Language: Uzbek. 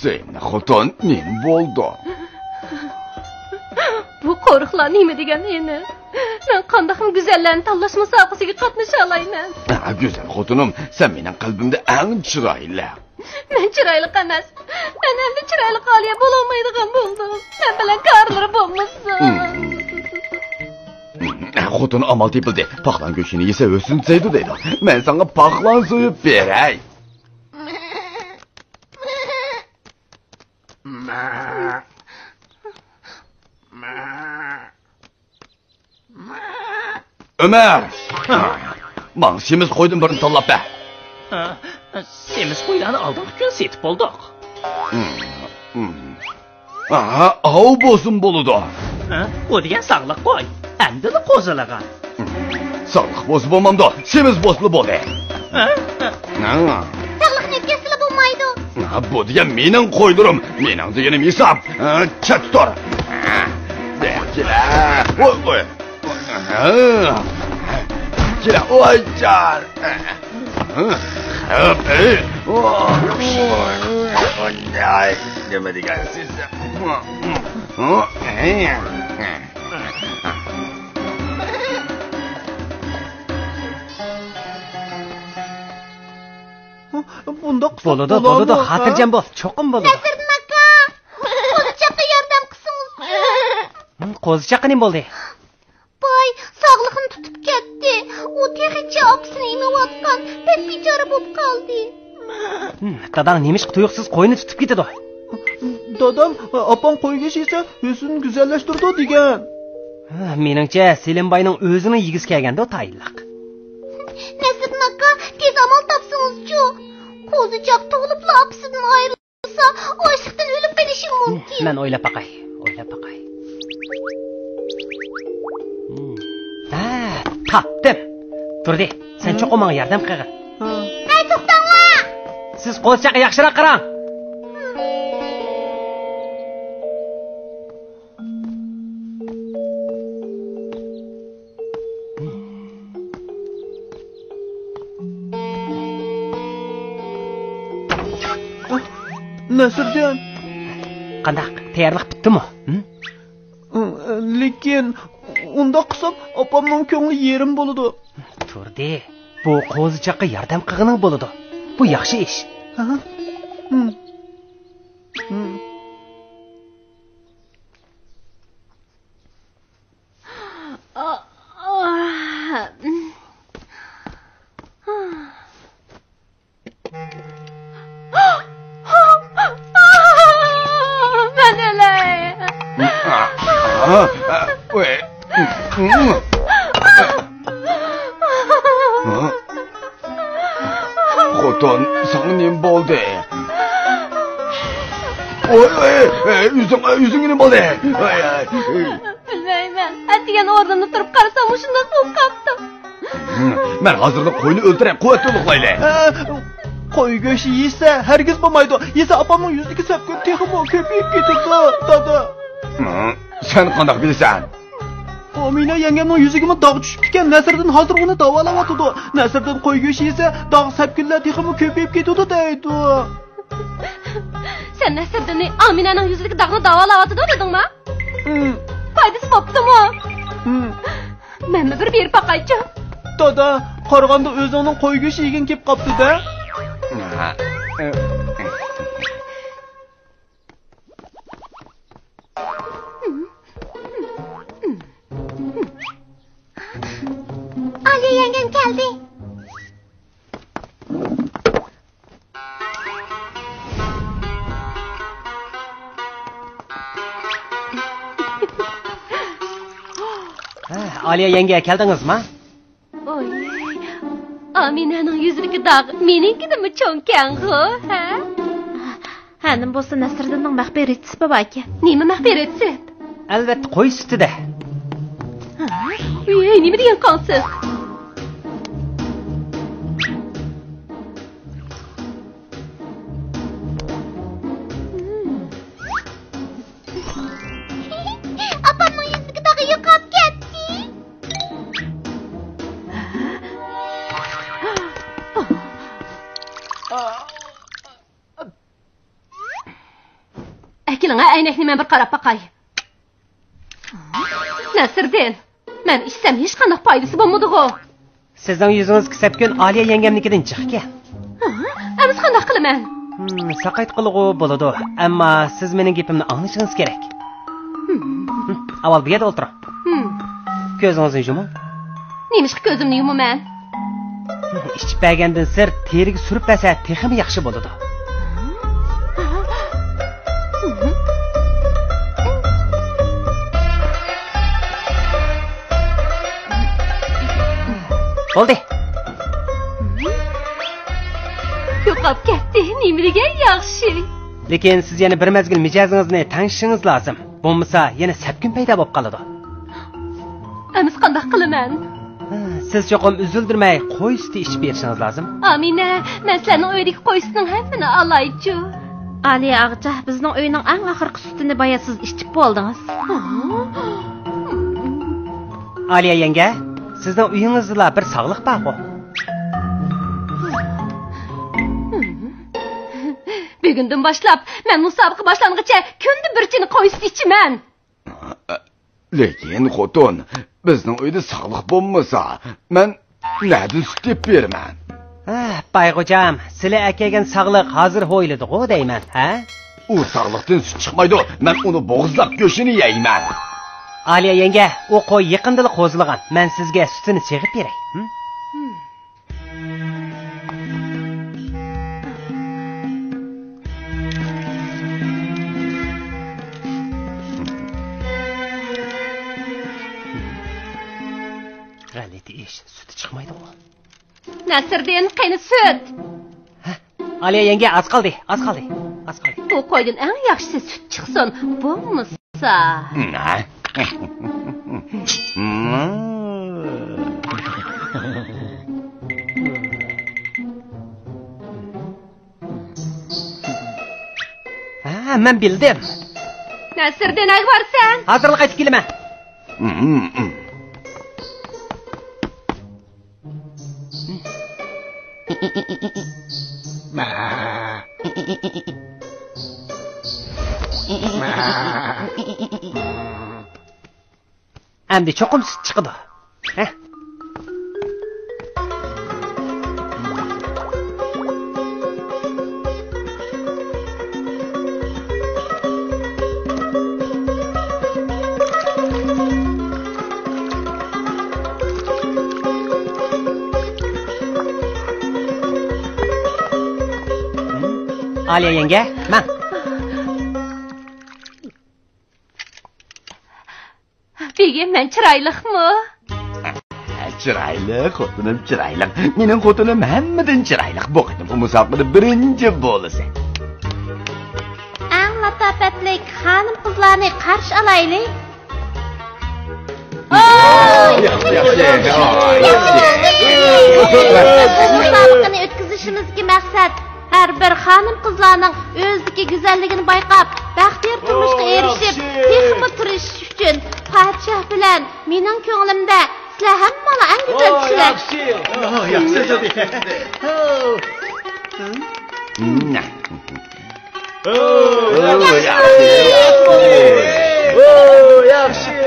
Sen xotin nim bo'ldi? Bu qo'riqlar nima degan endi? Men qandaqmi go'zallarni tanlash musobaqasiga qatnasha olayman? Go'zal xotinim, sen mening qalbimda eng chiroyli. Men chiroyli emas. Men endi chiroyli qoliya bo'la olmaydigan bo'ldim. Men bilan qarlar bo'lmasa. Xotin amal tepildi. Paxlan go'shini yesa o'sinsaydi deydi. Men senga paxlan so'yib beray. Ömer! Man semiz qo'ydim birini tanlab ber. Semiz qo'ylarni oldingi kun setib oldik. Av bo'lsin bo'ladi. Bu degan sog'liq qo'y. Endi qo'zilagan. Sog'liq bo'lsa bo'lmamdi, semiz bo'lsa bo'ldi. Sog'liqni kesila bo'lmaydi. Bu degan mening qo'ydirim, mening deganim hisob. Chat tur. Kela. Voy. Kela, oycar. Ay, nima degansiz? Bundoq bo'ladi, xotirjam bo'l, cho'qim bo'ladi. Nasriddin aka, qo'zichoqqa yordam qilsangiz. Qo'zichoqqa nima bo'ldi? Boy, sog'liqni tutib ketdi. U texnicha opisini emayotgan, pek bechora bo'lib qoldi. Dadang nemish tuyuqsiz qo'yni tutib ketadi. Dadam opam qo'ygash esa o'zini go'zallashtirdi degan. Meningcha Selimbayning o'zini yigiz kelganda tayinliq. Nasriddin aka, tez amal topsangiz-chu. Qo'zichoq tug'ilibla opisidan ayrilsa, ochliqdan o'lib ketishi mumkin. Men o'ylab baqay. Tapdim. Turdi, sen cho'qimanga yordam qilgin. Ay, to'xtanglar. Siz qo'zichoqqa yaxshiroq qarang. Nasriddin, Qandaq, tayyorlik bitdimi? Lekin unda qilsam opamning ko'ngli yerim bo'ladi. Turdi, bu qo'zichoqqa yordam qilganing bo'ladi. Bu yaxshi ish. Xotin, sana nim bo'ldi? Yüzüngni nima bo'ldi? Bilmayman. Atgan o'rnimda turib qarasam, shunday bo'lib qoldi. Men hozirda qo'yni o'ltirib, quvvatli uxlayli. Qo'y go'shti yesa hargiz bo'lmaydi. Yesa opamning yuzidagi sapkun texmo ko'payib ketadi, dada. Sen qanday bilasan? Omina yengemning yuziga dog' tushib ketgan. Nasriddin hozir uni davolayotdi. Nasriddin qo'y go'shti yesa dog' sapkunlar texmo ko'payib ketadi deydi. Sen Nasriddinni Aminaning yuzidagi dog'ni davolayotdi dedingmi? Foydasi bo'ptimi? Menni bir berib boqaychi. Dada, qaraganda o'zining qo'y go'shti yegan kelib qopti-da. Aliye yengem geldi. Aliye yenge keldingizmi? Oy. Aminaning yuzidagi dog' meninkidimi cho'nkangu, ha? Hanim bo'lsa Nasriddinning maxfiy retsepti bor ekan. Nima maxfiy retsept? Albatta qo'y sutida. Uy, nima degan qonsiz? Akilingga aynakni men bir qarab baqay. Nasriddin, men ishsam hech qanday foydasi bo'lmadi-ku. Sizning yuzingiz Sapkun Aliya yengemnikidan chiqgan. Amiz qanday qilaman? Saqayt qilg'u bo'ladi, ammo siz mening gapimni anglashingiz kerak. Avval bu yerda o'tiring. Ko'zingizni yuming. Nemish ko'zimni yumaman? Ichib bergandan sir teriga surib bersa, texmi yaxshi bo'ladi. Bo'ldi. Yo'qolib ketdi. Nima degan yaxshi. Lekin siz yana bir mezgil mijozingizni tanishishingiz lozim. Bo'lmasa yana Sapkun paydo bo'lib qoladi. Amiz qanday qilaman? Siz cho'qim uzildirmay qo'y suti ichib berishingiz lozim. Amina, men sizning uydagi qo'y sutining hammani olaychi. Aliya og'cha, bizning uyning eng oxirgi sutini boya siz ichib bo'ldingiz. Aliya yenge, sizning uyingizda bir sog'liq bor-ku. Bugundan boshlab men musobaqa boshlanguncha kunda bir chini qo'y suti ichaman. Lekin xotin, bizning uyda sog'liq bo'lmasa, men na'dan sut deb beraman. Bayg'o'jam, sizlar akagan sog'liq hozir ho'yladi-ku deyman, ha? U sog'liqdan sut chiqmaydi, men uni bo'g'izlab go'shini yeyman. Aliya yenge, u qo'y yaqinda qo'zilgan. Men sizga sutini cheg'ib beray. G'alati ish, suti chiqmaydi-ku. Nasriddin, qayni sut. Aliya yenge, az qoldi. Bu qo'ydan eng yaxshisi sut chiqsin. Bo'lmasa. Men bildim. Nasriddin, borsan? Hozirlik qaytib kelaman. Endi cho'qim sut chiqdi. Aliya yenge, men. Begim, men chiroyliqmi? Chiroyliq, xotinim chiroyliq. Mening xotinim hammadan chiroyliq. Bu qitim musobaqada birinchi bo'lsa. Eng latofatlik xonim qizlarni qarshi olaylik. Musobaqani o'tkazishimizga maqsad har bir xonim qizlarning o'zidagi go'zalligini bayqab, baxtiyor turmushga erishib, texmi turishish uchun podshoh bilan mening ko'nglimda sizlar hammalar eng go'zal kishilar. Yaxshi.